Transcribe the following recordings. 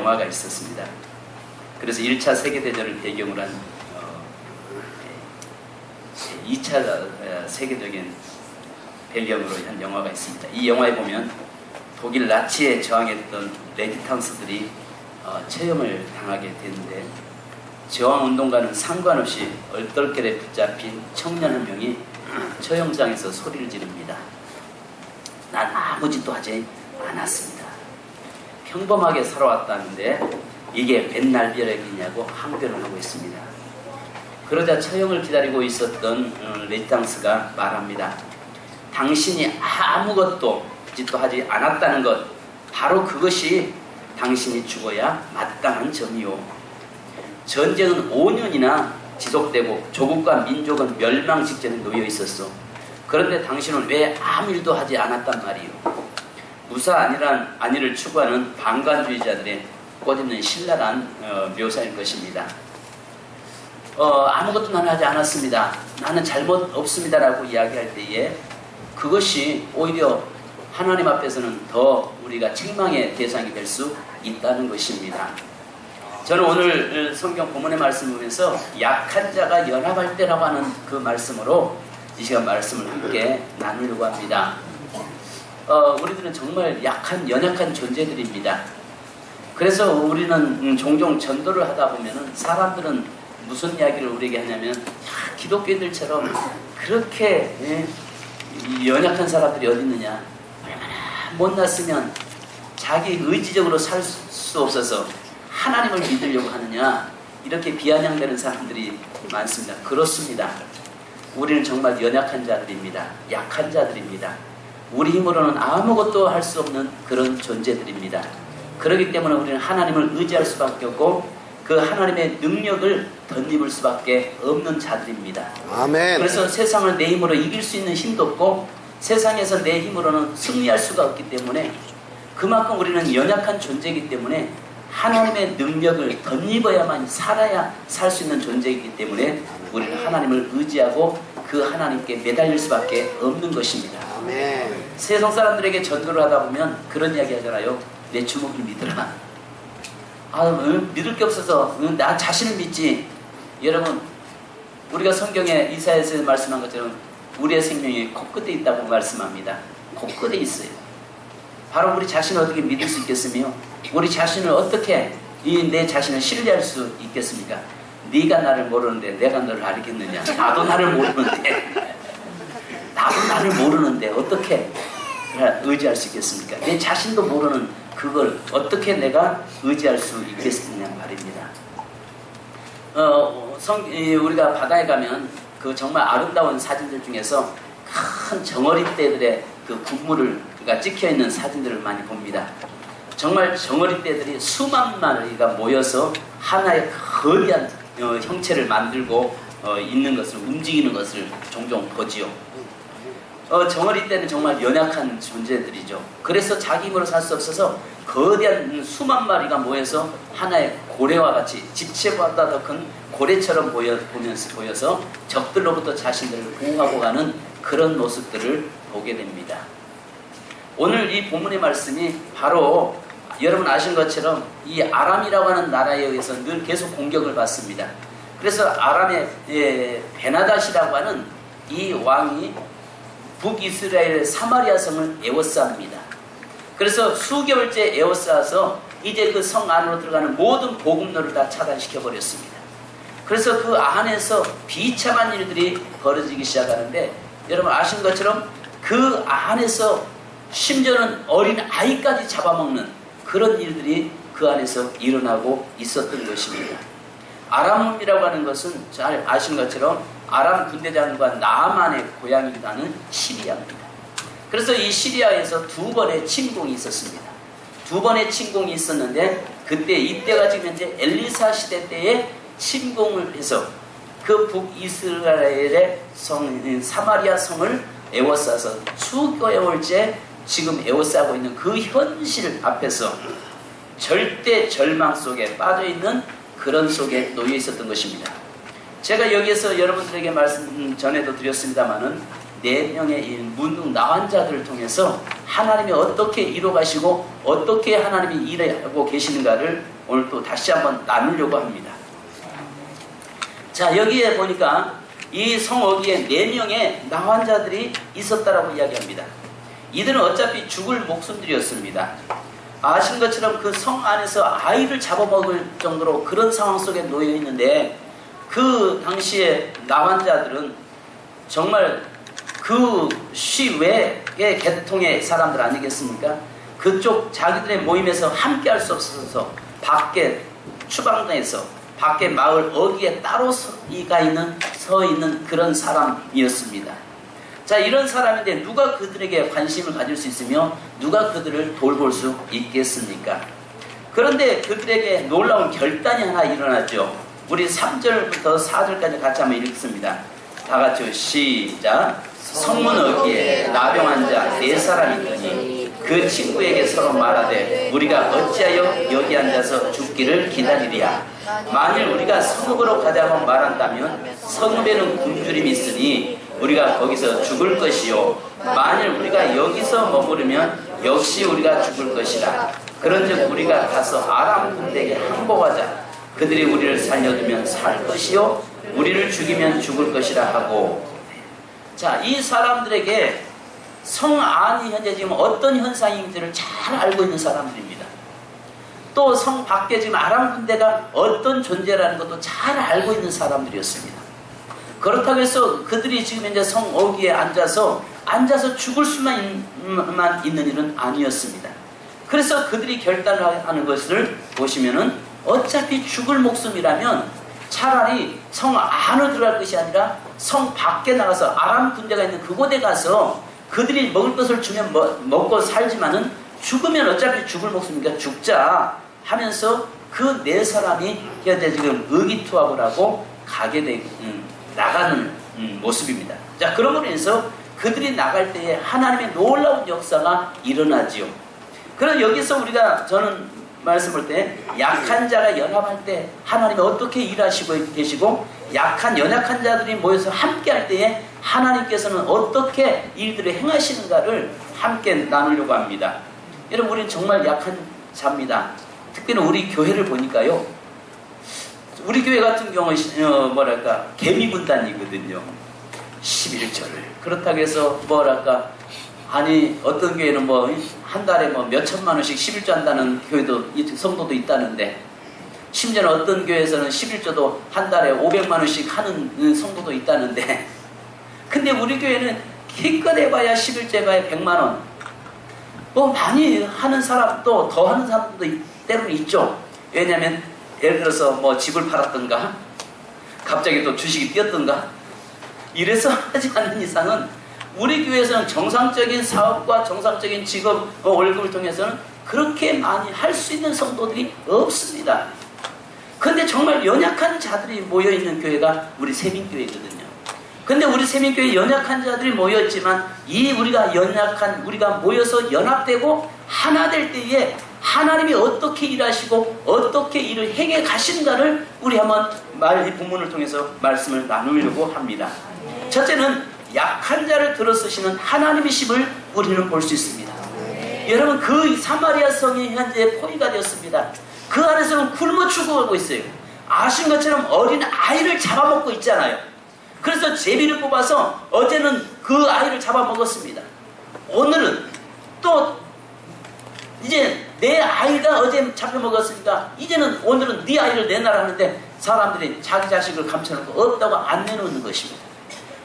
영화가 있었습니다. 그래서 1차 세계대전을 배경으로 한 2차 세계적인 배경으로 한 영화가 있습니다. 이 영화에 보면 독일 나치에 저항했던 레지탕스들이 처형을 당하게 되는데, 저항운동과는 상관없이 얼떨결에 붙잡힌 청년 한 명이 처형장에서 소리를 지릅니다. 난 아무 짓도 하지 않았습니다. 평범하게 살아왔다는데 이게 맨날 별의이냐고 항변을 하고 있습니다. 그러자 처형을 기다리고 있었던 레지탕스가 말합니다. 당신이 아무것도 짓도 하지 않았다는 것, 바로 그것이 당신이 죽어야 마땅한 점이요. 전쟁은 5년이나 지속되고 조국과 민족은 멸망 직전에 놓여 있었어. 그런데 당신은 왜 아무 일도 하지 않았단 말이요. 무사 안위를 추구하는 방관주의자들의 꼬집는 신랄한 묘사일 것입니다. 아무것도 나는 하지 않았습니다. 나는 잘못 없습니다라고 이야기할 때에 그것이 오히려 하나님 앞에서는 더 우리가 책망의 대상이 될 수 있다는 것입니다. 저는 오늘 성경 본문의 말씀을 보면서 약한 자가 연합할 때라고 하는 그 말씀으로 이 시간 말씀을 함께 나누려고 합니다. 우리들은 정말 연약한 존재들입니다. 그래서 우리는 종종 전도를 하다 보면은 사람들은 무슨 이야기를 우리에게 하냐면, 기독교인들처럼 그렇게 연약한 사람들이 어디 있느냐, 얼마나 못났으면 자기 의지적으로 살 수 없어서 하나님을 믿으려고 하느냐, 이렇게 비아냥대는 사람들이 많습니다. 그렇습니다. 우리는 정말 연약한 자들입니다. 약한 자들입니다. 우리 힘으로는 아무것도 할 수 없는 그런 존재들입니다. 그렇기 때문에 우리는 하나님을 의지할 수밖에 없고 그 하나님의 능력을 덧입을 수밖에 없는 자들입니다. 아멘. 그래서 세상을 내 힘으로 이길 수 있는 힘도 없고 세상에서 내 힘으로는 승리할 수가 없기 때문에, 그만큼 우리는 연약한 존재이기 때문에 하나님의 능력을 덧입어야만 살 수 있는 존재이기 때문에 우리는 하나님을 의지하고 그 하나님께 매달릴 수밖에 없는 것입니다. 아멘. 세상 사람들에게 전도를 하다 보면 그런 이야기 하잖아요. 내 주먹을 믿으라. 믿을 게 없어서 나 자신을 믿지. 여러분, 우리가 성경에 이사야에서 말씀한 것처럼 우리의 생명이 코끝에 있다고 말씀합니다. 코끝에 있어요. 바로 우리 자신을 어떻게 믿을 수 있겠으며, 우리 자신을 어떻게 내 자신을 신뢰할 수 있겠습니까? 네가 나를 모르는데 내가 너를 알겠느냐. 나도 나를 모르는데 어떻게 의지할 수 있겠습니까? 내 자신도 모르는 그걸 어떻게 내가 의지할 수 있겠느냐 말입니다. 우리가 바다에 가면 그 정말 아름다운 사진들 중에서 큰 정어리떼들의 그 군무가 찍혀있는 사진들을 많이 봅니다. 정말 정어리떼들이 수만 마리가 모여서 하나의 거대한 형체를 만들고 있는 것을, 움직이는 것을 종종 보지요. 정어리떼는 정말 연약한 존재들이죠. 그래서 자기 힘으로 살 수 없어서 거대한 수만 마리가 모여서 하나의 고래와 같이, 집채보다 더 큰 고래처럼 보여서 적들로부터 자신들을 보호하고 가는 그런 모습들을 보게 됩니다. 오늘 이 본문의 말씀이 바로 여러분 아신 것처럼 이 아람이라고 하는 나라에 의해서 늘 계속 공격을 받습니다. 그래서 아람의 베나닷이라고 하는 이 왕이 북이스라엘의 사마리아 성을 에워쌉니다. 그래서 수개월째 에워싸서 이제 그 성 안으로 들어가는 모든 보급로를 다 차단시켜 버렸습니다. 그래서 그 안에서 비참한 일들이 벌어지기 시작하는데, 여러분 아신 것처럼 그 안에서 심지어는 어린 아이까지 잡아먹는 그런 일들이 그 안에서 일어나고 있었던 것입니다. 아람이라고 하는 것은 잘 아신 것처럼 아람 군대장관 나아만의 고향이기도 하는 시리아입니다. 그래서 이 시리아에서 두 번의 침공이 있었습니다. 두 번의 침공이 있었는데, 이때가 지금 현재 엘리사 시대 때에 침공을 해서 그 북이스라엘의 사마리아 성을 에워싸서 수개월째 지금 에워싸고 있는 그 현실 앞에서 절대 절망 속에 빠져있는 그런 속에 놓여 있었던 것입니다. 제가 여기에서 여러분들에게 말씀 전에도 드렸습니다마는 4명의 이 문둥 나환자들을 통해서 하나님이 어떻게 이루어가시고 어떻게 하나님이 일하고 계시는가를 오늘 또 다시 한번 나누려고 합니다. 자, 여기에 보니까 이 성어기에 4명의 나환자들이 있었다라고 이야기합니다. 이들은 어차피 죽을 목숨들이었습니다. 아신 것처럼 그 성 안에서 아이를 잡아먹을 정도로 그런 상황 속에 놓여 있는데, 그 당시에 나환자들은 정말 그 시외의 계통의 사람들 아니겠습니까? 그쪽 자기들의 모임에서 함께 할 수 없어서 밖에 추방당에서 밖에 마을 어귀에 따로 서 있는 그런 사람이었습니다. 자, 이런 사람인데 누가 그들에게 관심을 가질 수 있으며 누가 그들을 돌볼 수 있겠습니까? 그런데 그들에게 놀라운 결단이 하나 일어났죠. 우리 3절부터 4절까지 같이 한번 읽습니다. 다 같이 시작. 성문 어귀에 나병한 자 4사람이 있더니 그 친구에게 서로 말하되 우리가 어찌하여 여기 앉아서 죽기를 기다리랴. 만일 우리가 성읍으로 가자고 말한다면 성읍에는 굶주림이 있으니 우리가 거기서 죽을 것이요, 만일 우리가 여기서 머무르면 역시 우리가 죽을 것이라. 그런즉 우리가 가서 아람 군대에게 항복하자. 그들이 우리를 살려두면 살 것이요, 우리를 죽이면 죽을 것이라 하고. 자, 이 사람들에게 성 안이 현재 지금 어떤 현상인지를 잘 알고 있는 사람들입니다. 또 성 밖에 지금 아람 군대가 어떤 존재라는 것도 잘 알고 있는 사람들이었습니다. 그렇다고 해서 그들이 지금 이제 성 어귀에 앉아서 죽을 수만 있는 일은 아니었습니다. 그래서 그들이 결단을 하는 것을 보시면은 어차피 죽을 목숨이라면 차라리 성 안으로 들어갈 것이 아니라 성 밖에 나가서 아람 군대가 있는 그곳에 가서 그들이 먹을 것을 주면 먹고 살지만은 죽으면 어차피 죽을 목숨이니까 죽자 하면서 그 4사람이 현재 지금 의기투합을 하고 나가는 모습입니다. 자, 그러므로 인해서 그들이 나갈 때에 하나님의 놀라운 역사가 일어나지요. 그래서 여기서 저는 말씀을 때 약한 자가 연합할 때 하나님이 어떻게 일하시고 계시고 연약한 자들이 모여서 함께 할 때에 하나님께서는 어떻게 일들을 행하시는가를 함께 나누려고 합니다. 여러분, 우리는 정말 약한 자입니다. 특히는 우리 교회를 보니까요, 우리 교회 같은 경우는 개미 분단이거든요. 11절을 그렇다고 해서 아니 어떤 교회는 한 달에 몇 천만 원씩 11조 한다는 교회도 성도도 있다는데, 심지어는 어떤 교회에서는 11조도 한 달에 500만 원씩 하는 성도도 있다는데, 근데 우리 교회는 기껏 해봐야 11조 해봐야 100만 원. 많이 하는 사람도 더 하는 사람도 때로는 있죠. 왜냐하면 예를 들어서 집을 팔았던가 갑자기 또 주식이 뛰었던가 이래서 하지 않는 이상은 우리 교회에서는 정상적인 사업과 정상적인 직업 월급을 통해서는 그렇게 많이 할 수 있는 성도들이 없습니다. 그런데 정말 연약한 자들이 모여있는 교회가 우리 세민교회거든요. 근데 우리 세민교회 연약한 자들이 모였지만 우리가 모여서 연합되고 하나 될 때에 하나님이 어떻게 일하시고 어떻게 일을 행해 가신가를 우리 한번 이 본문을 통해서 말씀을 나누려고 합니다. 첫째는 약한 자를 들어쓰시는 하나님이심을 우리는 볼 수 있습니다. 여러분, 그 사마리아 성이 현재 포위가 되었습니다. 그 안에서는 굶어 죽어가고 있어요. 아신 것처럼 어린 아이를 잡아먹고 있잖아요. 그래서 제비를 뽑아서 어제는 그 아이를 잡아먹었습니다. 오늘은 또 이제 내 아이가 어제 잡혀먹었으니까 오늘은 네 아이를 내놔라 하는데 사람들이 자기 자식을 감춰놓고 없다고 안 내놓는 것입니다.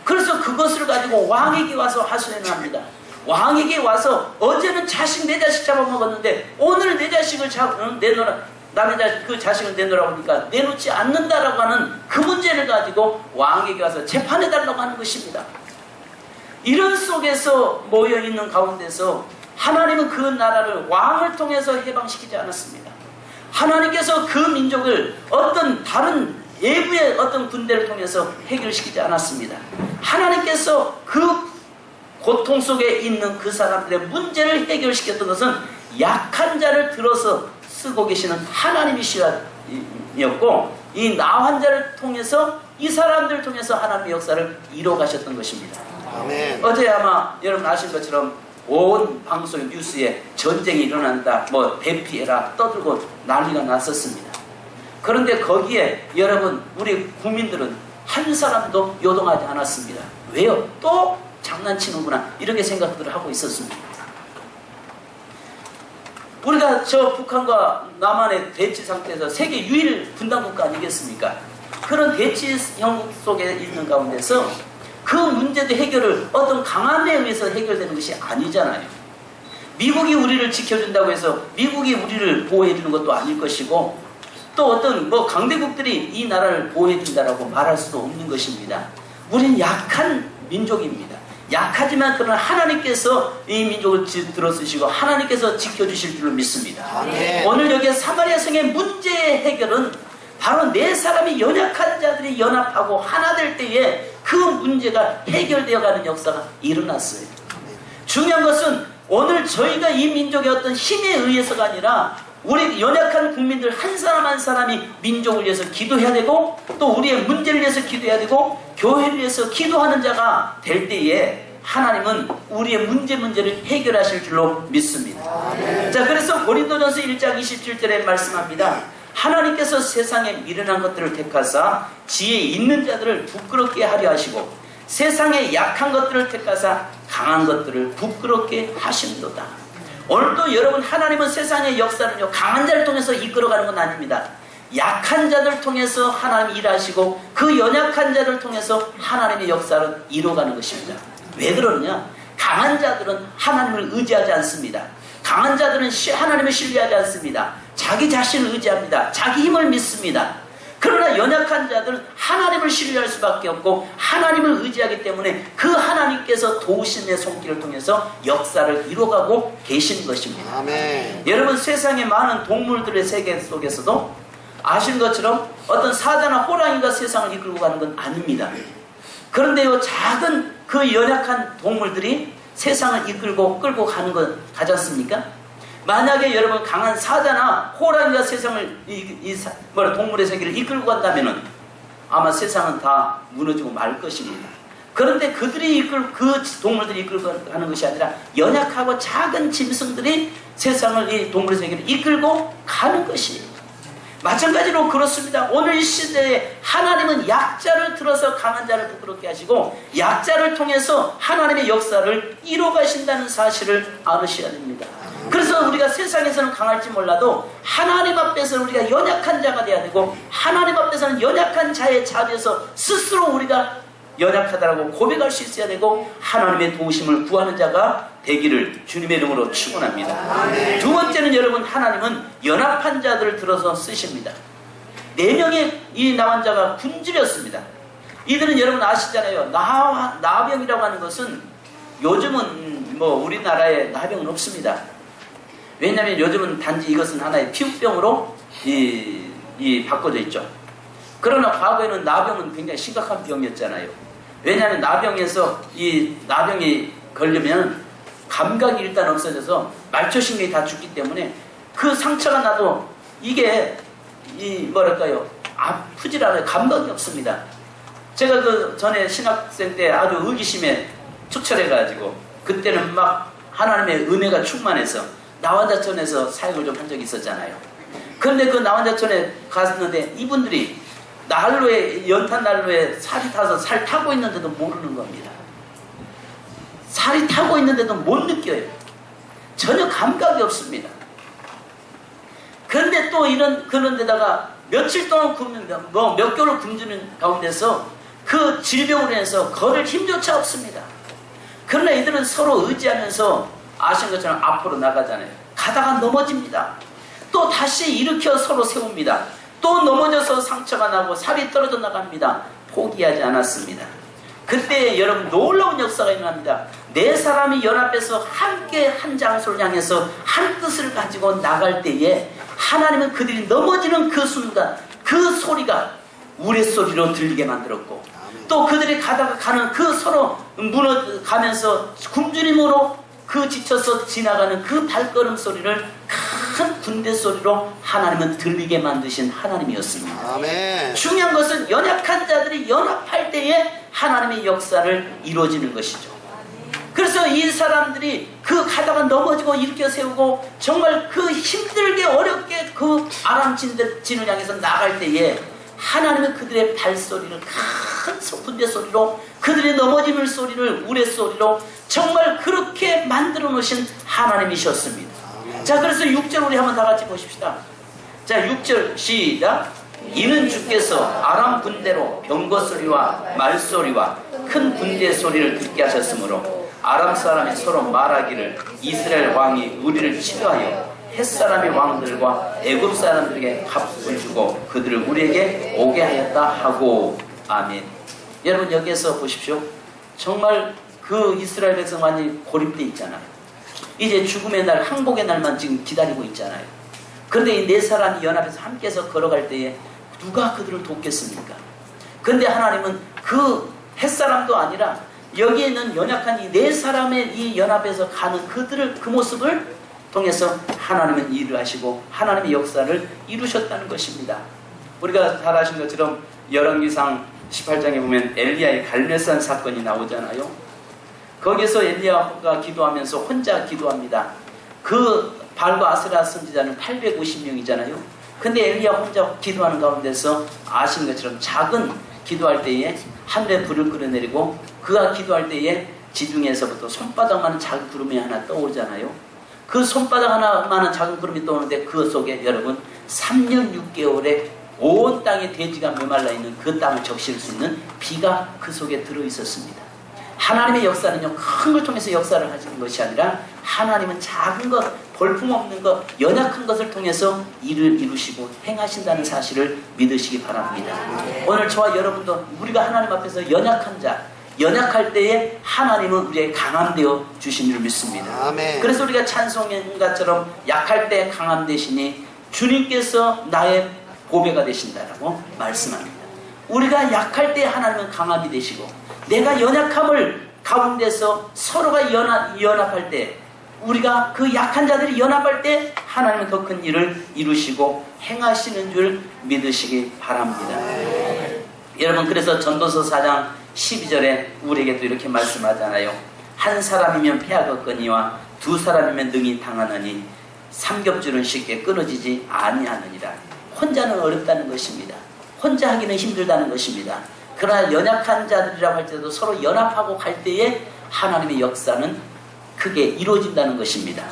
그래서 그것을 가지고 왕에게 와서 하소연을 합니다. 왕에게 와서 어제는 내 자식 잡아먹었는데 오늘 내 자식을 내놓으라, 남의 그 자식을 내놓으라고 하니까 내놓지 않는다라고 하는 그 문제를 가지고 왕에게 와서 재판해달라고 하는 것입니다. 이런 속에서 모여있는 가운데서 하나님은 그 나라를 왕을 통해서 해방시키지 않았습니다. 하나님께서 그 민족을 어떤 다른 외부의 어떤 군대를 통해서 해결시키지 않았습니다. 하나님께서 그 고통 속에 있는 그 사람들의 문제를 해결시켰던 것은 약한 자를 들어서 쓰고 계시는 하나님이시였고, 이 나환자를 통해서 이 사람들을 통해서 하나님의 역사를 이루어 가셨던 것입니다. 아멘. 어제 아마 여러분 아신 것처럼 온 방송 뉴스에 전쟁이 일어난다, 뭐 대피해라 떠들고 난리가 났었습니다. 그런데 거기에 여러분 우리 국민들은 한 사람도 요동하지 않았습니다. 왜요? 또 장난치는구나 이렇게 생각들을 하고 있었습니다. 우리가 저 북한과 남한의 대치 상태에서 세계 유일 분단국가 아니겠습니까? 그런 대치 형국 속에 있는 가운데서 그 문제도 해결을 어떤 강함에 의해서 해결되는 것이 아니잖아요. 미국이 우리를 지켜준다고 해서 미국이 우리를 보호해주는 것도 아닐 것이고, 또 어떤 뭐 강대국들이 이 나라를 보호해준다라고 말할 수도 없는 것입니다. 우리는 약한 민족입니다. 약하지만 그러나 하나님께서 이 민족을 들어쓰시고 하나님께서 지켜주실 줄로 믿습니다. 아멘. 오늘 여기 사마리아 성의 문제의 해결은 바로 네 사람이 연약한 자들이 연합하고 하나 될 때에 그 문제가 해결되어 가는 역사가 일어났어요. 중요한 것은 오늘 저희가 이 민족의 어떤 힘에 의해서가 아니라 우리 연약한 국민들 한 사람 한 사람이 민족을 위해서 기도해야 되고, 또 우리의 문제를 위해서 기도해야 되고, 교회를 위해서 기도하는 자가 될 때에 하나님은 우리의 문제를 해결하실 줄로 믿습니다. 자, 그래서 고린도전서 1장 27절에 말씀합니다. 하나님께서 세상에 미련한 것들을 택하사 지혜 있는 자들을 부끄럽게 하려 하시고 세상에 약한 것들을 택하사 강한 것들을 부끄럽게 하심도다. 오늘도 여러분, 하나님은 세상의 역사는요 강한 자를 통해서 이끌어가는 건 아닙니다. 약한 자들 통해서 하나님이 일하시고 그 연약한 자를 통해서 하나님의 역사를 이루어가는 것입니다. 왜 그러느냐? 강한 자들은 하나님을 의지하지 않습니다. 강한 자들은 하나님을 신뢰하지 않습니다. 자기 자신을 의지합니다. 자기 힘을 믿습니다. 그러나 연약한 자들은 하나님을 신뢰할 수밖에 없고 하나님을 의지하기 때문에 그 하나님께서 도우심의 손길을 통해서 역사를 이루어가고 계시는 것입니다. 아멘. 여러분, 세상의 많은 동물들의 세계 속에서도 아시는 것처럼 어떤 사자나 호랑이가 세상을 이끌고 가는 건 아닙니다. 그런데요, 작은 그 연약한 동물들이 세상을 이끌고 끌고 가는 건 가지 않습니까? 만약에 여러분 강한 사자나 호랑이가 세상을 동물의 세계를 이끌고 간다면은 아마 세상은 다 무너지고 말 것입니다. 그런데 그 동물들이 이끌고 가는 것이 아니라 연약하고 작은 짐승들이 세상을, 이 동물의 세계를 이끌고 가는 것이에요. 마찬가지로 그렇습니다. 오늘 이 시대에 하나님은 약자를 들어서 강한 자를 부끄럽게 하시고 약자를 통해서 하나님의 역사를 이루어 가신다는 사실을 알으셔야 됩니다. 그래서 우리가 세상에서는 강할지 몰라도 하나님 앞에서는 우리가 연약한 자가 돼야 되고, 하나님 앞에서는 연약한 자의 자리에서 스스로 우리가 연약하다라고 고백할 수 있어야 되고 하나님의 도우심을 구하는 자가 되기를 주님의 이름으로 축원합니다. 두 번째는 여러분, 하나님은 연합한 자들을 들어서 쓰십니다. 4명의 이 나환자가 굶주렸습니다. 이들은 여러분 아시잖아요. 나병이라고 하는 것은 요즘은 뭐 우리나라에 나병은 없습니다. 왜냐하면 요즘은 단지 이것은 하나의 피부병으로 바꿔져 있죠. 그러나 과거에는 나병은 굉장히 심각한 병이었잖아요. 왜냐하면 나병에서 이 나병이 걸리면 감각이 일단 없어져서 말초신경이 다 죽기 때문에 그 상처가 나도 이게 아프질 않아요. 감각이 없습니다. 제가 그 전에 신학생 때 아주 의기심에 투철해가지고 그때는 막 하나님의 은혜가 충만해서 나환자촌에서 사역을 좀 한 적이 있었잖아요. 그런데 그 나환자촌에 갔는데 이분들이 연탄 난로에 살이 타서 살 타고 있는데도 모르는 겁니다. 살이 타고 있는데도 못 느껴요. 전혀 감각이 없습니다. 그런데 또 그런 데다가 며칠 동안 몇 개월 굶주는 가운데서 그 질병으로 인해서 걸을 힘조차 없습니다. 그러나 이들은 서로 의지하면서 아신 것처럼 앞으로 나가잖아요. 가다가 넘어집니다. 또 다시 일으켜 서로 세웁니다. 또 넘어져서 상처가 나고 살이 떨어져 나갑니다. 포기하지 않았습니다. 그때 여러분 놀라운 역사가 일어납니다. 4사람이 연합해서 함께 한 장소를 향해서 한 뜻을 가지고 나갈 때에 하나님은 그들이 넘어지는 그 순간 그 소리가 우레소리로 들리게 만들었고, 또 그들이 가는 그 서로 무너가면서 굶주림으로 그 지쳐서 지나가는 그 발걸음 소리를 큰 군대 소리로 하나님은 들리게 만드신 하나님이었습니다. 아멘. 중요한 것은 연약한 자들이 연합할 때에 하나님의 역사를 이루어지는 것이죠. 그래서 이 사람들이 그 가다가 넘어지고 일으켜 세우고 정말 그 힘들게 어렵게 그 아람 진을 향해서 나갈 때에 하나님은 그들의 발소리를 큰 군대 소리로, 그들의 넘어짐을 소리를 우레소리로 정말 그렇게 만들어 놓으신 하나님이셨습니다. 자, 그래서 6절 우리 한번 다 같이 보십시다. 자, 6절 시작. 이는 주께서 아람 군대로 병거 소리와 말소리와 큰 군대 소리를 듣게 하셨으므로 아람 사람이 서로 말하기를 이스라엘 왕이 우리를 치료하여 햇사람의 왕들과 애굽 사람들에게 값을 주고 그들을 우리에게 오게 하였다 하고. 아멘. 여러분, 여기에서 보십시오. 정말 그 이스라엘 백성 완전히 고립돼 있잖아요. 이제 죽음의 날, 항복의 날만 지금 기다리고 있잖아요. 그런데 이 네 사람이 연합해서 함께해서 걸어갈 때에 누가 그들을 돕겠습니까? 그런데 하나님은 그 햇사람도 아니라 여기에 있는 연약한 이 네 사람의 이 연합해서 가는 그들을, 그 모습을 통해서 하나님은 일을 하시고 하나님의 역사를 이루셨다는 것입니다. 우리가 잘 아신 것처럼 열왕기상 18장에 보면 엘리야의 갈멜산 사건이 나오잖아요. 거기서 엘리야가 기도하면서 혼자 기도합니다. 그 발과 아스라 선지자는 850명이잖아요. 근데 엘리야 혼자 기도하는 가운데서 아신 것처럼 작은 기도할 때에 하늘에 불을 끌어내리고 그가 기도할 때에 지중해에서부터 손바닥만한 작은 구름이 하나 떠오르잖아요. 그 손바닥 하나만한 작은 구름이 떠오르는데 그 속에 여러분 3년 6개월에 온 땅에 대지가 메말라 있는 그 땅을 적실 수 있는 비가 그 속에 들어있었습니다. 하나님의 역사는요, 큰 걸 통해서 역사를 하시는 것이 아니라 하나님은 작은 것, 볼품없는 것, 연약한 것을 통해서 일을 이루시고 행하신다는 사실을 믿으시기 바랍니다. 오늘 저와 여러분도 우리가 하나님 앞에서 연약한 자, 연약할 때에 하나님은 우리의 강함 되어 주신 줄 믿습니다. 아멘. 그래서 우리가 찬송인가처럼 약할 때 강함 되시니 주님께서 나의 보배가 되신다라고 말씀합니다. 우리가 약할 때 하나님은 강함이 되시고, 내가 연약함을 가운데서 서로가 연합할 때, 우리가 그 약한 자들이 연합할 때 하나님은 더 큰 일을 이루시고 행하시는 줄 믿으시기 바랍니다. 여러분, 그래서 전도서 4장 12절에 우리에게도 이렇게 말씀하잖아요. 한 사람이면 패하겠거니와 두 사람이면 능히 당하느니 삼겹줄은 쉽게 끊어지지 아니하느니라. 혼자는 어렵다는 것입니다. 혼자 하기는 힘들다는 것입니다. 그러나 연약한 자들이라고 할 때도 서로 연합하고 갈 때에 하나님의 역사는 크게 이루어진다는 것입니다.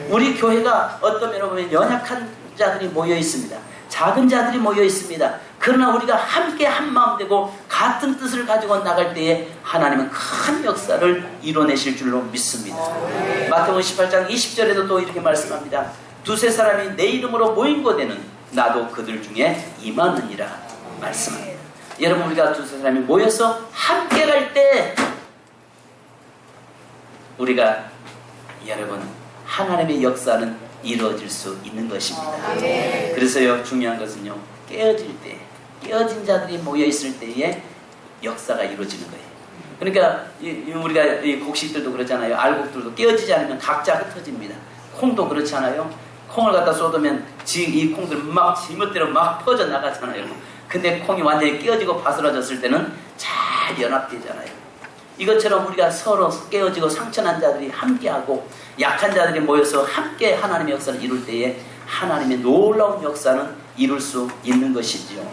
우리 교회가 어떤 면으로 보면 연약한 자들이 모여 있습니다. 작은 자들이 모여 있습니다. 그러나 우리가 함께 한 마음 되고 같은 뜻을 가지고 나갈 때에 하나님은 큰 역사를 이뤄내실 줄로 믿습니다. 마태복음 18장 20절에도 또 이렇게 말씀합니다. 두세 사람이 내 이름으로 모인 곳에는 나도 그들 중에 임하느니라 말씀합니다. 여러분, 우리가 두세 사람이 모여서 함께 갈 때 우리가 여러분 하나님의 역사는 이루어질 수 있는 것입니다. 그래서요, 중요한 것은요, 깨어질 때, 깨어진 자들이 모여있을 때에 역사가 이루어지는 거예요. 그러니까 우리가 이 곡식들도 그렇잖아요. 알곡들도 깨어지지 않으면 각자 흩어집니다. 콩도 그렇잖아요. 콩을 갖다 쏟으면 이 콩들 막 지멋대로 막 퍼져나가잖아요. 근데 콩이 완전히 깨어지고 바스라졌을 때는 잘 연합되잖아요. 이것처럼 우리가 서로 깨어지고 상처난 자들이 함께하고 약한 자들이 모여서 함께 하나님의 역사를 이룰 때에 하나님의 놀라운 역사는 이룰 수 있는 것이지요.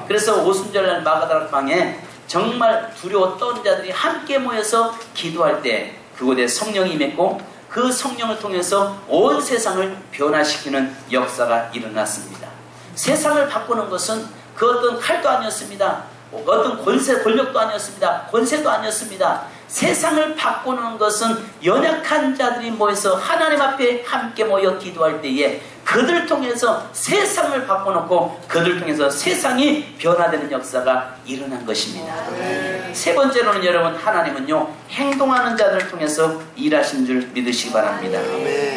그래서 오순절날 마가다락 방에 정말 두려워 떠는 자들이 함께 모여서 기도할 때 그곳에 성령이 임했고 그 성령을 통해서 온 세상을 변화시키는 역사가 일어났습니다. 세상을 바꾸는 것은 그 어떤 칼도 아니었습니다. 어떤 권력도 아니었습니다. 권세도 아니었습니다. 세상을 바꾸는 것은 연약한 자들이 모여서 하나님 앞에 함께 모여 기도할 때에 그들 통해서 세상을 바꿔놓고 그들 통해서 세상이 변화되는 역사가 일어난 것입니다. 세 번째로는 여러분, 하나님은요, 행동하는 자들을 통해서 일하신 줄 믿으시기 바랍니다.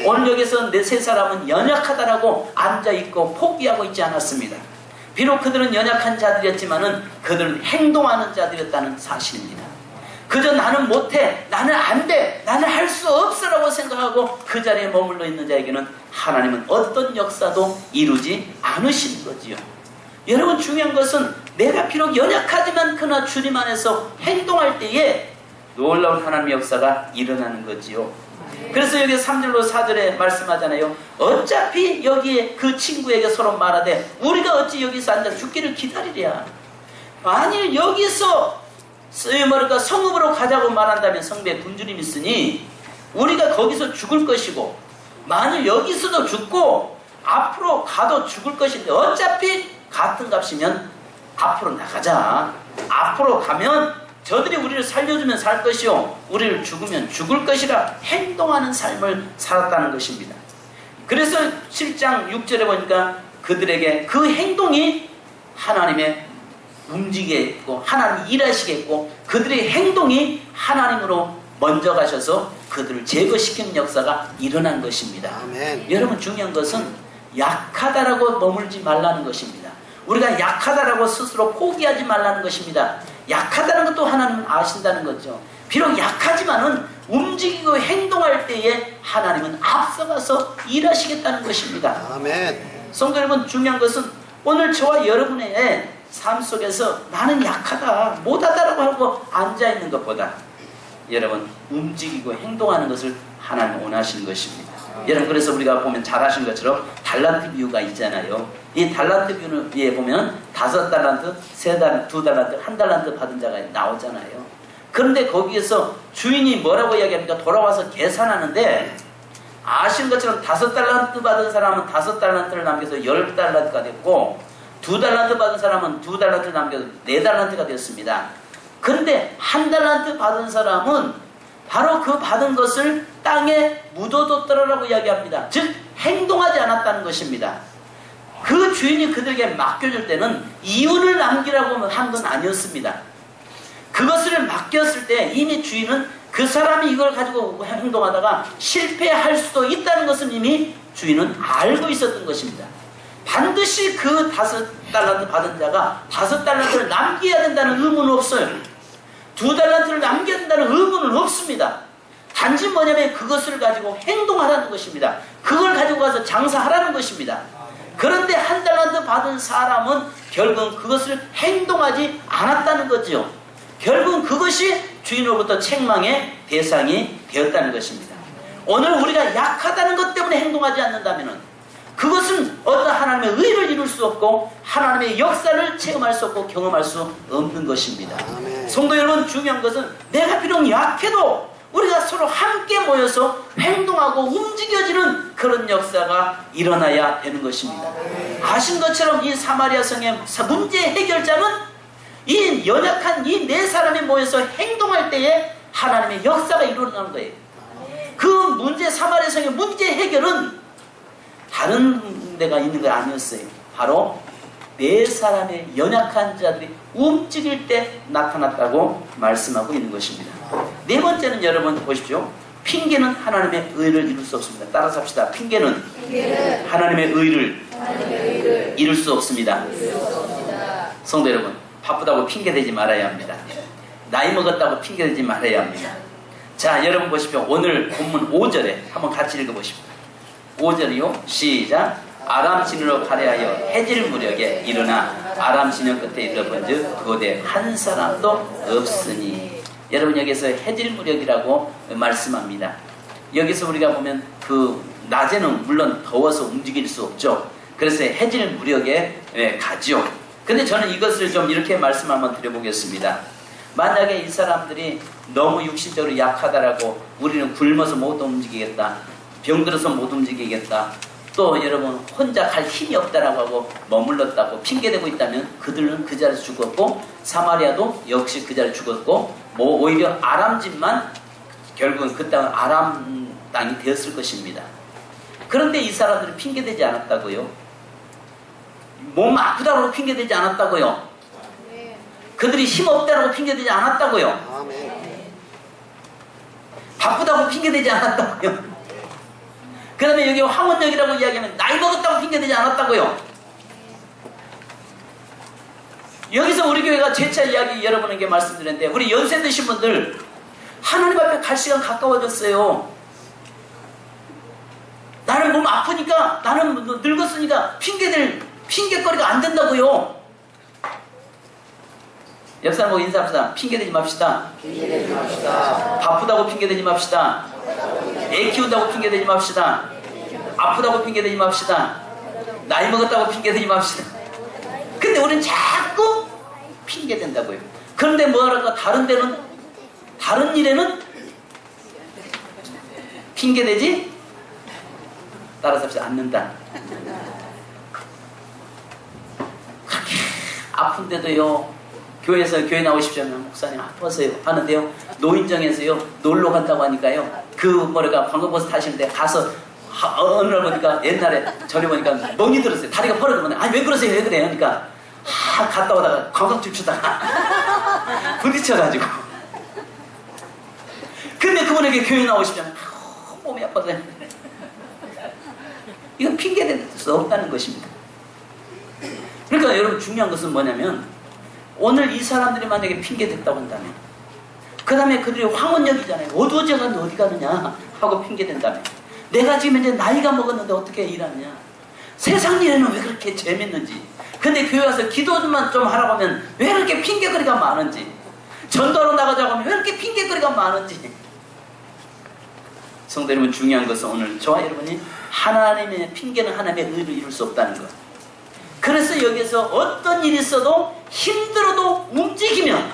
오늘 여기서 네 세 사람은 연약하다라고 앉아있고 포기하고 있지 않았습니다. 비록 그들은 연약한 자들이었지만은 그들은 행동하는 자들이었다는 사실입니다. 그저 나는 못해, 나는 안 돼, 나는 할 수 없어라고 생각하고 그 자리에 머물러 있는 자에게는 하나님은 어떤 역사도 이루지 않으시는 거지요. 여러분, 중요한 것은 내가 비록 연약하지만 그러나 주님 안에서 행동할 때에 놀라운 하나님의 역사가 일어나는 거지요. 그래서 여기 3절로 4절에 말씀하잖아요. 어차피 여기에 그 친구에게 서로 말하되 우리가 어찌 여기서 앉아 죽기를 기다리랴. 만일 여기서 성읍으로 가자고 말한다면 성배에 군주님이 있으니 우리가 거기서 죽을 것이고, 만일 여기서도 죽고 앞으로 가도 죽을 것인데 어차피 같은 값이면 앞으로 나가자. 앞으로 가면 저들이 우리를 살려주면 살 것이요 우리를 죽으면 죽을 것이라 행동하는 삶을 살았다는 것입니다. 그래서 7장 6절에 보니까 그들에게 그 행동이 하나님의 움직이겠고 하나님 일하시겠고 그들의 행동이 하나님으로 먼저 가셔서 그들을 제거시키는 역사가 일어난 것입니다. 아멘. 여러분, 중요한 것은 약하다라고 머물지 말라는 것입니다. 우리가 약하다라고 스스로 포기하지 말라는 것입니다. 약하다는 것도 하나님은 아신다는 거죠. 비록 약하지만은 움직이고 행동할 때에 하나님은 앞서가서 일하시겠다는 것입니다. 아멘. 성도 여러분, 중요한 것은 오늘 저와 여러분의 삶 속에서 나는 약하다, 못하다라고 하고 앉아있는 것보다 여러분 움직이고 행동하는 것을 하나님 원하시는 것입니다. 여러분, 그래서 우리가 보면 잘 아신 것처럼 달란트 비유가 있잖아요. 이 달란트 비유에 보면 5달란트, 2달란트, 1달란트 받은 자가 나오잖아요. 그런데 거기에서 주인이 뭐라고 이야기합니까? 돌아와서 계산하는데 아시는 것처럼 5달란트 받은 사람은 5달란트를 남겨서 10달란트가 됐고 2달란트 받은 사람은 2달란트를 남겨서 4달란트가 됐습니다. 그런데 1달란트 받은 사람은 바로 그 받은 것을 땅에 묻어뒀더라라고 이야기합니다. 즉 행동하지 않았다는 것입니다. 그 주인이 그들에게 맡겨줄 때는 이윤을 남기라고 한 건 아니었습니다. 그것을 맡겼을 때 이미 주인은 그 사람이 이걸 가지고 행동하다가 실패할 수도 있다는 것을 이미 주인은 알고 있었던 것입니다. 반드시 그 5달란트 받은 자가 5달란트를 남겨야 된다는 의무는 없어요. 2달란트를 남겨야 된다는 의무는 없습니다. 단지 뭐냐면 그것을 가지고 행동하라는 것입니다. 그걸 가지고 가서 장사하라는 것입니다. 그런데 1달란트 받은 사람은 결국은 그것을 행동하지 않았다는 거죠. 결국은 그것이 주인으로부터 책망의 대상이 되었다는 것입니다. 오늘 우리가 약하다는 것 때문에 행동하지 않는다면 그것은 어떤 하나님의 의를 이룰 수 없고 하나님의 역사를 체험할 수 없고 경험할 수 없는 것입니다. 아멘. 성도 여러분, 중요한 것은 내가 비록 약해도 우리가 서로 함께 모여서 행동하고 움직여지는 그런 역사가 일어나야 되는 것입니다. 아신 것처럼 이 사마리아 성의 문제 해결자는 이 연약한 이 4사람이 모여서 행동할 때에 하나님의 역사가 일어나는 거예요. 그 문제, 사마리아 성의 문제 해결은 다른 데가 있는 게 아니었어요. 바로 4사람의 연약한 자들이 움직일 때 나타났다고 말씀하고 있는 것입니다. 4번째는 여러분 보십시오. 핑계는 하나님의 의를 이룰 수 없습니다. 따라서 합시다. 핑계는 하나님의 의를 이룰 수 없습니다. 성도 여러분, 바쁘다고 핑계대지 말아야 합니다. 나이 먹었다고 핑계대지 말아야 합니다. 자, 여러분 보십시오. 오늘 본문 5절에 한번 같이 읽어보십시오. 5절이요. 시작. 아람 진으로 가려하여 해질 무렵에 일어나 아람 진영 끝에 이르러본즉 그곳에 한 사람도 없으니. 여러분, 여기서 해질 무렵이라고 말씀합니다. 여기서 우리가 보면 그 낮에는 물론 더워서 움직일 수 없죠. 그래서 해질 무렵에 가죠. 근데 저는 이것을 좀 이렇게 말씀 한번 드려보겠습니다. 만약에 이 사람들이 너무 육신적으로 약하다라고 우리는 굶어서 못 움직이겠다, 병들어서 못 움직이겠다, 또 여러분 혼자 갈 힘이 없다라고 하고 머물렀다고 핑계대고 있다면 그들은 그 자리에서 죽었고 사마리아도 역시 그 자리에 죽었고 오히려 아람 집만 결국은 그 땅은 아람 땅이 되었을 것입니다. 그런데 이 사람들은 핑계대지 않았다고요. 몸 아프다고 핑계대지 않았다고요. 그들이 힘없다고 핑계대지 않았다고요. 바쁘다고 핑계대지 않았다고요. 그 다음에 여기 황혼역이라고 이야기하면 나이 먹었다고 핑계대지 않았다고요. 여기서 우리 교회가 재차 이야기 여러분에게 말씀드렸는데 우리 연세 드신 분들 하나님 앞에 갈 시간 가까워졌어요. 나는 몸 아프니까, 나는 늙었으니까 핑계거리가 안 된다고요. 옆 사람하고 인사합시다. 핑계대지 맙시다. 바쁘다고 핑계대지 맙시다. 애 키운다고 핑계대지 맙시다. 아프다고 핑계대지 맙시다. 나이 먹었다고 핑계대지 맙시다. 근데 우리는 자꾸 핑계댄다고요. 그런데 뭐랄까 다른 데는, 다른 일에는 핑계대지 따라서 않는다. 그렇게 아픈데도요, 교회에서 교회 나오십시오 하면 목사님 아파서요 하는데요, 노인정에서요 놀러 간다고 하니까요, 그 뭐랄까 관광버스 타시는데 가서 어느 날 보니까 옛날에 전에 보니까 멍이 들었어요. 다리가 벌어지면 아니 왜 그러세요 왜 그래요? 그러니까 갔다 오다가 관광줄 추다가 부딪혀가지고, 근데 그분에게 교회 나오시면 몸이 아파서요. 이건 핑계댈 수 없다는 것입니다. 그러니까 여러분 중요한 것은 뭐냐면, 오늘 이 사람들이 만약에 핑계댔다고 한다면, 그 다음에 그들이 황혼역이잖아요. 어두워져 가는데 어디 가느냐 하고 핑계댄다면, 내가 지금 이제 나이가 먹었는데 어떻게 일하느냐, 세상 일에는 왜 그렇게 재밌는지, 근데 교회 와서 기도만 좀 하라고 하면 왜 그렇게 핑계거리가 많은지, 전도하러 나가자고 하면 왜 그렇게 핑계거리가 많은지. 성도 여러분, 중요한 것은 오늘 저와 여러분이 하나님의 핑계는 하나님의 의를 이룰 수 없다는 것. 그래서 여기서 어떤 일이 있어도 힘들어도 움직이면,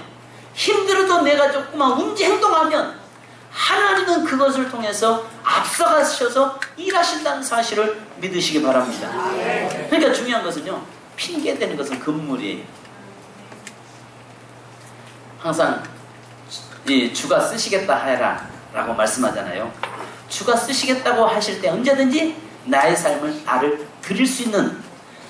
힘들어도 내가 조금만 행동하면 하나님은 그것을 통해서 앞서가셔서 일하신다는 사실을 믿으시기 바랍니다. 그러니까 중요한 것은요, 핑계대는 것은 금물이에요. 항상 이 주가 쓰시겠다 하여라 라고 말씀하잖아요. 주가 쓰시겠다고 하실 때 언제든지 나의 삶을 나를 드릴 수 있는,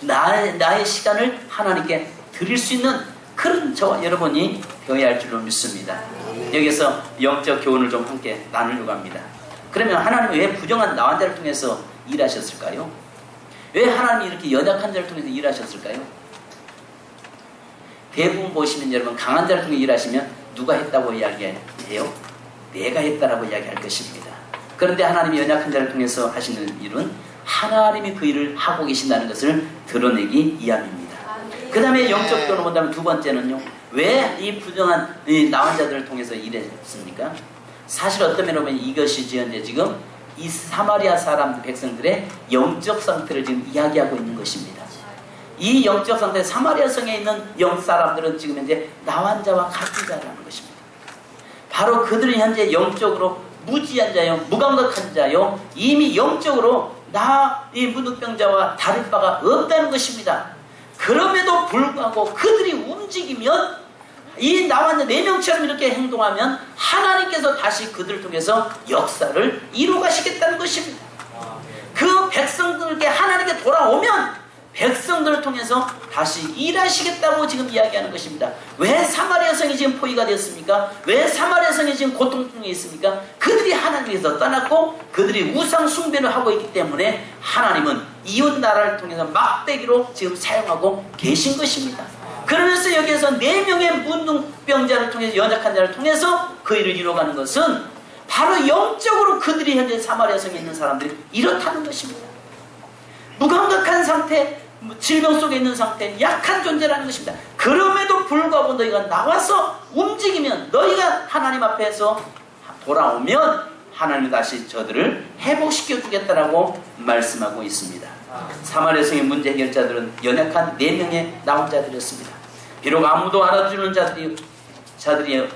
나의 시간을 하나님께 드릴 수 있는 그런 저와 여러분이 되어야 할 줄로 믿습니다. 여기서 영적 교훈을 좀 함께 나누려고 합니다. 그러면 하나님은 왜 부정한 나한 자를 통해서 일하셨을까요? 왜 하나님이 이렇게 연약한 자를 통해서 일하셨을까요? 대부분 보시면 여러분, 강한 자를 통해 일하시면 누가 했다고 이야기해요? 내가 했다라고 이야기할 것입니다. 그런데 하나님이 연약한 자를 통해서 하시는 일은 하나님이 그 일을 하고 계신다는 것을 드러내기 위함입니다. 그 다음에 영적 교훈을 본다면 두 번째는요, 왜 이 부정한 이 나한 자들을 통해서 일했습니까? 사실 어떤 면으로 보면 이것이지 현재 지금 이 사마리아 사람 백성들의 영적 상태를 지금 이야기하고 있는 것입니다. 이 영적 상태, 사마리아 성에 있는 영 사람들은 지금 현재 나한 자와 같은 자라는 것입니다. 바로 그들은 현재 영적으로 무지한 자요, 무감각한 자요, 이미 영적으로 이 문득병자와 다를 바가 없다는 것입니다. 그럼에도 불구하고 그들이 움직이면, 이 나와 네 명처럼 이렇게 행동하면 하나님께서 다시 그들을 통해서 역사를 이루 가시겠다는 것입니다. 그 백성들에게 하나님께 돌아오면 백성들을 통해서 다시 일하시겠다고 지금 이야기하는 것입니다. 왜 사마리아 성이 지금 포위가 되었습니까? 왜 사마리아 성이 지금 고통 중에 있습니까? 그들이 하나님께서 떠났고 그들이 우상 숭배를 하고 있기 때문에 하나님은 이웃 나라를 통해서 막대기로 지금 사용하고 계신 것입니다. 그러면서 여기에서 4명의 문둥병자를 통해서, 연약한 자를 통해서 그 일을 이루어가는 것은 바로 영적으로 그들이 현재 사마리아 성에 있는 사람들이 이렇다는 것입니다. 무감각한 상태, 질병 속에 있는 상태, 약한 존재라는 것입니다. 그럼에도 불구하고 너희가 나와서 움직이면, 너희가 하나님 앞에서 돌아오면 하나님이 다시 저들을 회복시켜 주겠다라고 말씀하고 있습니다. 사마리아 성의 문제 해결자들은 연약한 4명의 나온 자들이었습니다. 비록 아무도 알아주는 자들이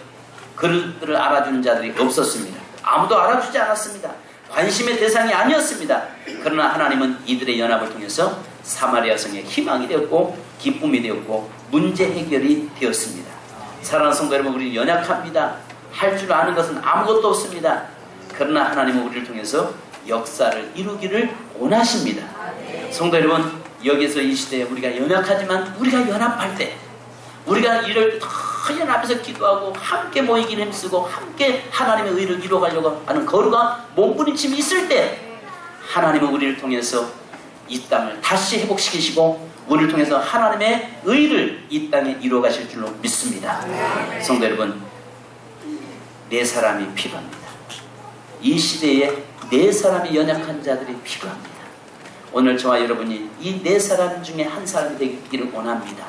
그들을 알아주는 자들이 없었습니다. 아무도 알아주지 않았습니다. 관심의 대상이 아니었습니다. 그러나 하나님은 이들의 연합을 통해서 사마리아 성의 희망이 되었고 기쁨이 되었고 문제 해결이 되었습니다. 사랑하는 성도 여러분, 우리는 연약합니다. 할 줄 아는 것은 아무것도 없습니다. 그러나 하나님은 우리를 통해서 역사를 이루기를 원하십니다. 성도 여러분, 여기서 이 시대에 우리가 연약하지만 우리가 연합할 때, 우리가 이를 더 연합해서 기도하고 함께 모이기를 힘쓰고 함께 하나님의 의를 이루어가려고 하는 거룩한 몸부림침이 있을 때 하나님은 우리를 통해서 이 땅을 다시 회복시키시고 우리를 통해서 하나님의 의를 이 땅에 이루어가실 줄로 믿습니다. 성도 여러분, 4사람이 필요합니다. 이 시대에 4사람이 연약한 자들이 필요합니다. 오늘 저와 여러분이 이 네 사람 중에 한 사람이 되기를 원합니다.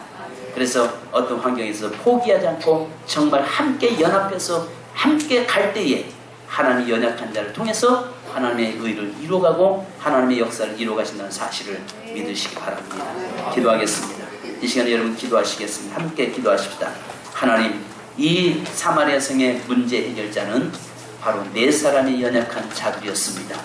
그래서 어떤 환경에서 포기하지 않고 정말 함께 연합해서 함께 갈 때에 하나님이 연약한 자를 통해서 하나님의 의를 이루어가고 하나님의 역사를 이루어가신다는 사실을 믿으시기 바랍니다. 기도하겠습니다. 이 시간에 여러분 기도하시겠습니다. 함께 기도하십시다. 하나님, 이 사마리아 성의 문제 해결자는 바로 네 사람의 연약한 자들이었습니다.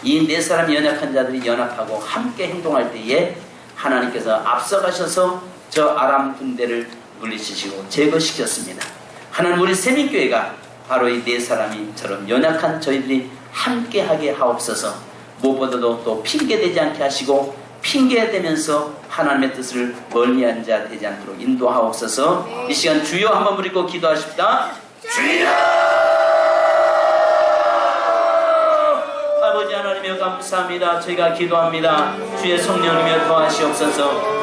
이 네 사람의 연약한 자들이 연합하고 함께 행동할 때에 하나님께서 앞서가셔서 저 아람 군대를 물리치시고 제거시켰습니다. 하나님, 우리 세민교회가 바로 이 네 사람이처럼 연약한 저희들이 함께하게 하옵소서. 무엇보다도 또 핑계되지 않게 하시고 핑계되면서 하나님의 뜻을 멀리한 자 되지 않도록 인도하옵소서. 이 시간 주여 한번 부르고 기도하십시다. 주여! 아버지 하나님이여 감사합니다. 저희가 기도합니다. 주의 성령님이여 더하시옵소서.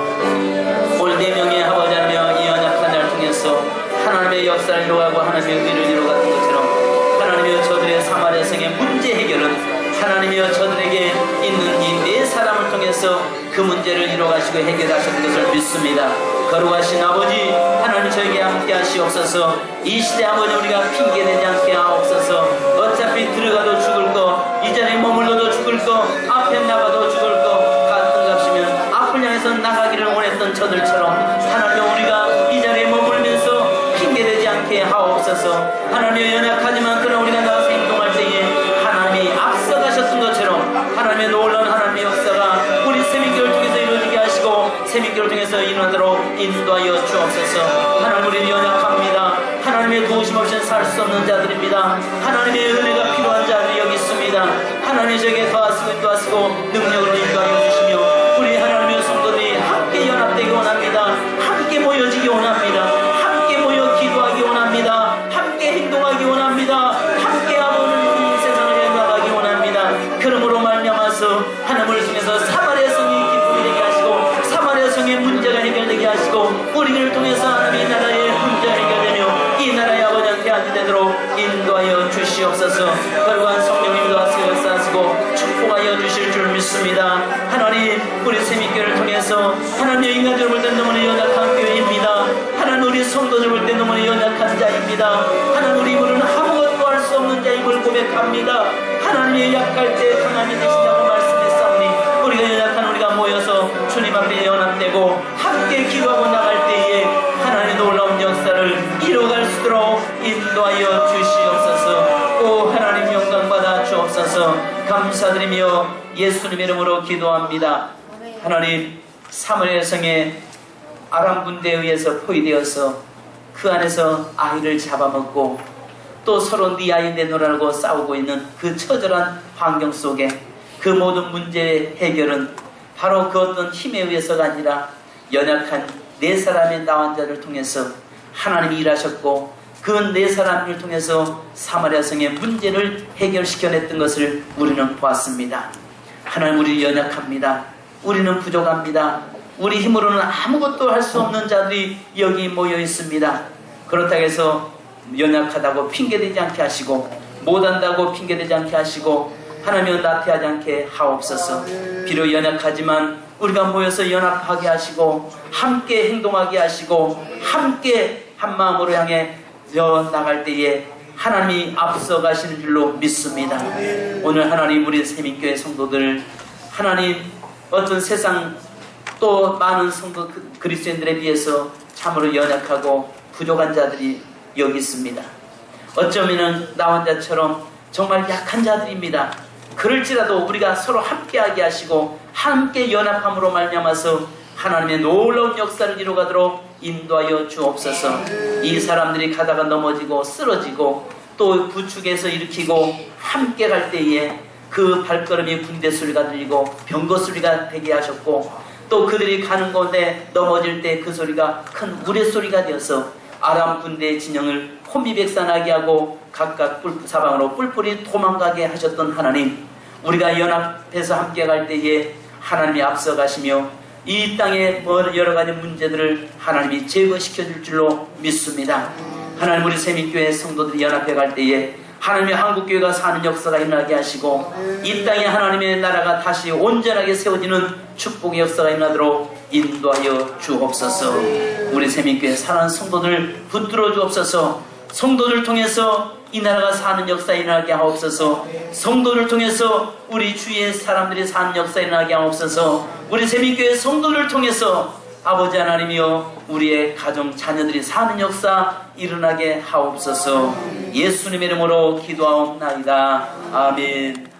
오늘 네 명의 아버지 하나님이여 이 연약한 자를 통해서 하나님의 역사를 이루어가고 하나님의 의를 이루어가는 것처럼 하나님이여 저들의 사마리아 성의 문제 해결은 하나님이여 저들에게 있는 이 네 사람을 통해서 그 문제를 이루어가시고 해결하셨는 것을 믿습니다. 거룩하신 아버지 하나님, 저에게 함께 하시옵소서. 이 시대 아버지, 우리가 핑계대지 않게 하옵소서. 어차피 들어가도 죽을 거, 이 자리에 머물러도 죽을 거, 앞에 나가도 죽을 거, 같은 값이면 앞을 향해서 나가기를 원했던 저들처럼 하나님, 우리가 이 자리에 머물면서 핑계대지 않게 하옵소서. 하나님, 연약하지만 그러나 우리가 나가서 행동할 때에 하나님이 앞서가셨던 것처럼 하나님의 놀라운 하나님의 역사가 우리 세민교를 통해서 이루어지게 하시고 세민교를 통해서 인하도록 인도하여 주옵소서. 하나님, 우리는 연약합니다. 하나님의 도우심 없이는 살 수 없는 자들입니다. 하나님의 은혜가 필요한 자들이 여기 있습니다. 하나님, 저에게 도와주시고 인도하시고 능력으로 인도하여 주시며 우리 하나님의 성도들이 함께 연합되기 원합니다. 함께 모여지기 원합니다. 함께 모여 기도하기 원합니다. 함께 행동하기 원합니다. 함께 아버님 세상을 나가기 원합니다. 그러므로 말미암아서 하나님을 통해서 사마리아 성이 기쁨이 되게 하시고 사마리아 성의 문제가 해결되게 하시고 우리를 통해서 하나님의 나라의 문제가 해결되며 이 나라의 아버지한테 안되도록 인도하여 주시옵소서. 거룩한 성령님도 하시고 역사하시고 축복하여 주실 줄 믿습니다. 하나님, 우리 세민교회를 통해서 하나님의 인간적으로 볼 때 너무나 연약한 교회입니다. 하나님, 우리 성도들 볼 때 너무나 연약한 자입니다. 하나님, 우리 입으로는 아무것도 할 수 없는 자임을 고백합니다. 하나님의 약할 때 강함이 되신다고 말씀했사오니 우리가 연약한 우리가 모여서 주님 앞에 연합되고 함께 기도하고 나갈 때에 하나님의 놀라운 역사를 이루어갈 수 있도록 인도하여 주시옵소서. 오 하나님, 영광 받아 주옵소서. 감사드리며 예수님 이름으로 기도합니다. 하나님, 사마리아 성의 아람 군대에 의해서 포위되어서 그 안에서 아이를 잡아먹고 또 서로 네 아이 내놓으라고 싸우고 있는 그 처절한 환경 속에 그 모든 문제의 해결은 바로 그 어떤 힘에 의해서가 아니라 연약한 네 사람의 나환자를 통해서 하나님이 일하셨고 그 네 사람을 통해서 사마리아 성의 문제를 해결시켜냈던 것을 우리는 보았습니다. 하나님, 우리 연약합니다. 우리는 부족합니다. 우리 힘으로는 아무것도 할 수 없는 자들이 여기 모여 있습니다. 그렇다고 해서 연약하다고 핑계대지 않게 하시고 못한다고 핑계대지 않게 하시고 하나님은 나태하지 않게 하옵소서. 비록 연약하지만 우리가 모여서 연합하게 하시고 함께 행동하게 하시고 함께 한 마음으로 향해 나갈 때에 하나님이 앞서 가시는 줄로 믿습니다. 오늘 하나님, 우리 세민교회 성도들, 하나님 어떤 세상 또 많은 성도 그리스도인들에 비해서 참으로 연약하고 부족한 자들이 여기 있습니다. 어쩌면 나 혼자처럼 정말 약한 자들입니다. 그럴지라도 우리가 서로 함께하게 하시고 함께 연합함으로 말미암아서 하나님의 놀라운 역사를 이루어가도록 인도하여 주옵소서. 이 사람들이 가다가 넘어지고 쓰러지고 또 부축해서 일으키고 함께 갈 때에 그 발걸음이 군대 소리가 들리고 병거 소리가 되게 하셨고 또 그들이 가는 곳에 넘어질 때 그 소리가 큰 우레소리가 되어서 아람 군대의 진영을 혼비백산하게 하고 각각 사방으로 뿔뿔이 도망가게 하셨던 하나님, 우리가 연합해서 함께 갈 때에 하나님이 앞서 가시며 이 땅의 여러 가지 문제들을 하나님이 제거시켜 줄 줄로 믿습니다. 하나님, 우리 세민교회 성도들이 연합해 갈 때에 하나님의 한국교회가 사는 역사가 일어나게 하시고 이 땅에 하나님의 나라가 다시 온전하게 세워지는 축복의 역사가 일어나도록 인도하여 주옵소서. 우리 세민교회 사랑하는 성도들 붙들어 주옵소서. 성도들 통해서 이 나라가 사는 역사 일어나게 하옵소서. 성도를 통해서 우리 주위의 사람들이 사는 역사 일어나게 하옵소서. 우리 세민교회 성도를 통해서 아버지 하나님이여 우리의 가정 자녀들이 사는 역사 일어나게 하옵소서. 예수님의 이름으로 기도하옵나이다. 아멘.